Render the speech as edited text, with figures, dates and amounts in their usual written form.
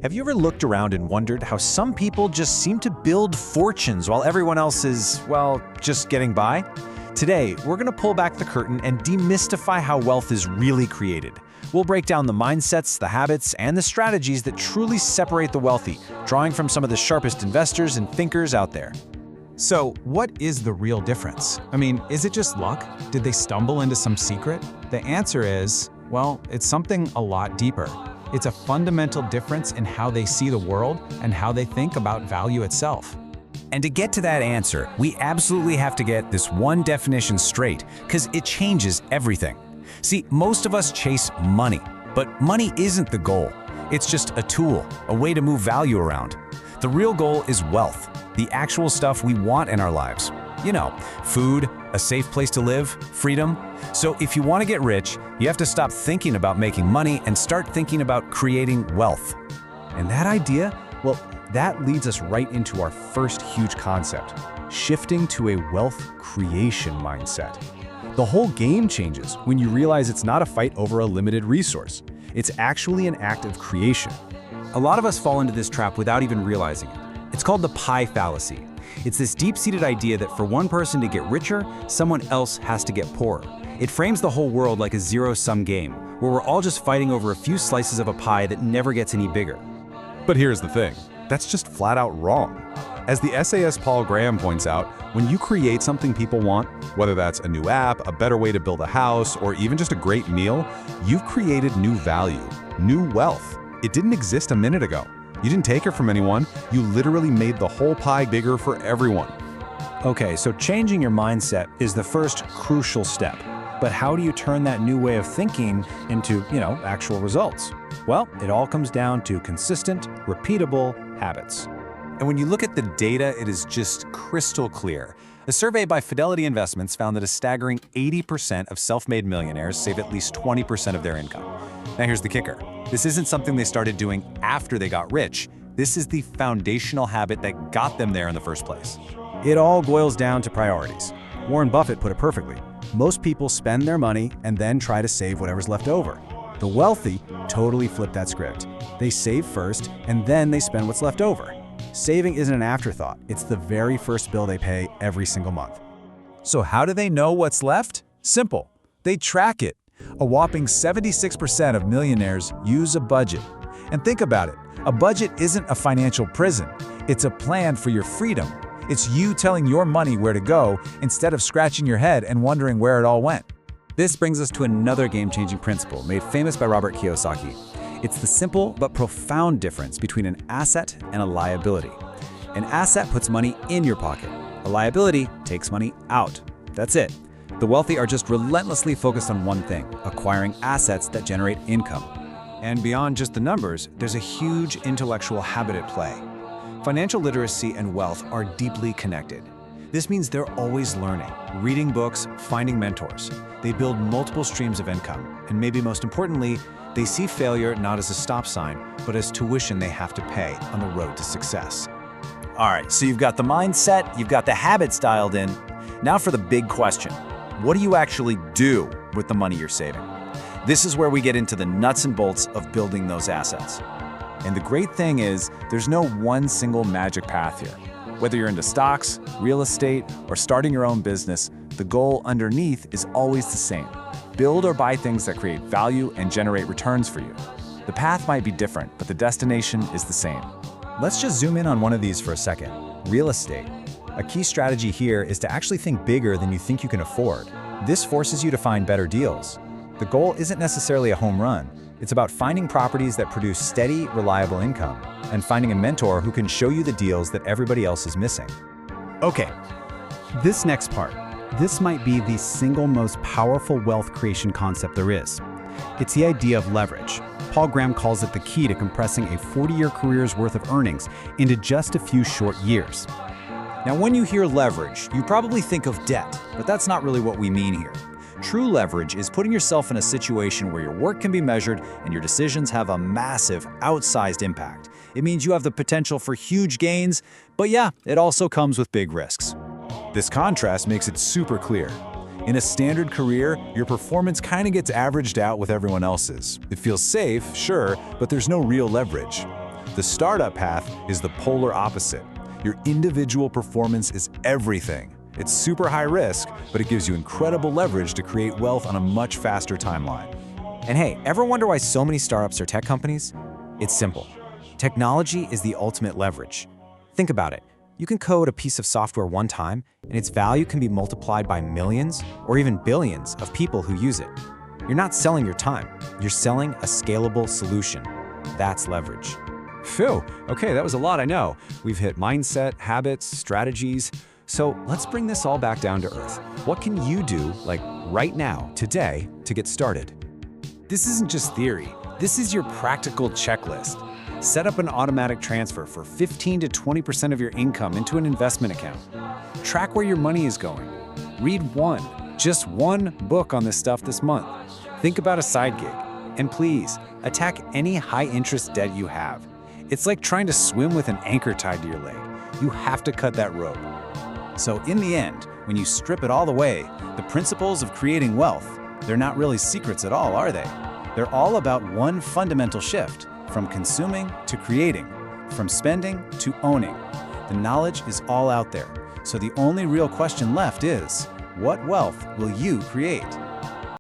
Have you ever looked around and wondered how some people just seem to build fortunes while everyone else is, well, just getting by? Today, we're going to pull back the curtain and demystify how wealth is really created. We'll break down the mindsets, the habits, and the strategies that truly separate the wealthy, drawing from some of the sharpest investors and thinkers out there. So, what is the real difference? I mean, is it just luck? Did they stumble into some secret? The answer is, well, it's something a lot deeper. It's a fundamental difference in how they see the world and how they think about value itself. And to get to that answer, we absolutely have to get this one definition straight, because it changes everything. See, most of us chase money, but money isn't the goal. It's just a tool, a way to move value around. The real goal is wealth, the actual stuff we want in our lives. You know, food, a safe place to live, freedom. So if you want to get rich, you have to stop thinking about making money and start thinking about creating wealth. And that idea, well, that leads us right into our first huge concept, shifting to a wealth creation mindset. The whole game changes when you realize it's not a fight over a limited resource. It's actually an act of creation. A lot of us fall into this trap without even realizing it. It's called the pie fallacy. It's this deep-seated idea that for one person to get richer, someone else has to get poorer. It frames the whole world like a zero-sum game, where we're all just fighting over a few slices of a pie that never gets any bigger. But here's the thing, that's just flat out wrong. As the essayist Paul Graham points out, when you create something people want, whether that's a new app, a better way to build a house, or even just a great meal, you've created new value, new wealth. It didn't exist a minute ago. You didn't take it from anyone, you literally made the whole pie bigger for everyone. Okay, so changing your mindset is the first crucial step. But how do you turn that new way of thinking into, actual results? Well, it all comes down to consistent, repeatable habits. And when you look at the data, it is just crystal clear. A survey by Fidelity Investments found that a staggering 80% of self-made millionaires save at least 20% of their income. Now here's the kicker. This isn't something they started doing after they got rich. This is the foundational habit that got them there in the first place. It all boils down to priorities. Warren Buffett put it perfectly. Most people spend their money and then try to save whatever's left over. The wealthy totally flip that script. They save first and then they spend what's left over. Saving isn't an afterthought. It's the very first bill they pay every single month. So how do they know what's left? Simple. They track it. A whopping 76% of millionaires use a budget. And think about it, a budget isn't a financial prison. It's a plan for your freedom. It's you telling your money where to go instead of scratching your head and wondering where it all went. This brings us to another game-changing principle made famous by Robert Kiyosaki. It's the simple but profound difference between an asset and a liability. An asset puts money in your pocket. A liability takes money out. That's it. The wealthy are just relentlessly focused on one thing, acquiring assets that generate income. And beyond just the numbers, there's a huge intellectual habit at play. Financial literacy and wealth are deeply connected. This means they're always learning, reading books, finding mentors. They build multiple streams of income, and maybe most importantly, they see failure not as a stop sign, but as tuition they have to pay on the road to success. All right, so you've got the mindset, you've got the habits dialed in. Now for the big question. What do you actually do with the money you're saving? This is where we get into the nuts and bolts of building those assets. And the great thing is, there's no one single magic path here. Whether you're into stocks, real estate, or starting your own business, the goal underneath is always the same. Build or buy things that create value and generate returns for you. The path might be different, but the destination is the same. Let's just zoom in on one of these for a second. Real estate. A key strategy here is to actually think bigger than you think you can afford. This forces you to find better deals. The goal isn't necessarily a home run. It's about finding properties that produce steady, reliable income, and finding a mentor who can show you the deals that everybody else is missing. Okay, this next part. This might be the single most powerful wealth creation concept there is. It's the idea of leverage. Paul Graham calls it the key to compressing a 40-year career's worth of earnings into just a few short years. Now, when you hear leverage, you probably think of debt, but that's not really what we mean here. True leverage is putting yourself in a situation where your work can be measured and your decisions have a massive, outsized impact. It means you have the potential for huge gains, but yeah, it also comes with big risks. This contrast makes it super clear. In a standard career, your performance kind of gets averaged out with everyone else's. It feels safe, sure, but there's no real leverage. The startup path is the polar opposite. Your individual performance is everything. It's super high risk, but it gives you incredible leverage to create wealth on a much faster timeline. And hey, ever wonder why so many startups are tech companies? It's simple. Technology is the ultimate leverage. Think about it. You can code a piece of software one time, and its value can be multiplied by millions or even billions of people who use it. You're not selling your time. You're selling a scalable solution. That's leverage. Phew, okay, that was a lot, I know. We've hit mindset, habits, strategies. So let's bring this all back down to earth. What can you do, like right now, today, to get started? This isn't just theory. This is your practical checklist. Set up an automatic transfer for 15 to 20% of your income into an investment account. Track where your money is going. Read just one book on this stuff this month. Think about a side gig. And please, attack any high-interest debt you have. It's like trying to swim with an anchor tied to your leg. You have to cut that rope. So in the end, when you strip it all away, the principles of creating wealth, they're not really secrets at all, are they? They're all about one fundamental shift, from consuming to creating, from spending to owning. The knowledge is all out there. So the only real question left is, what wealth will you create?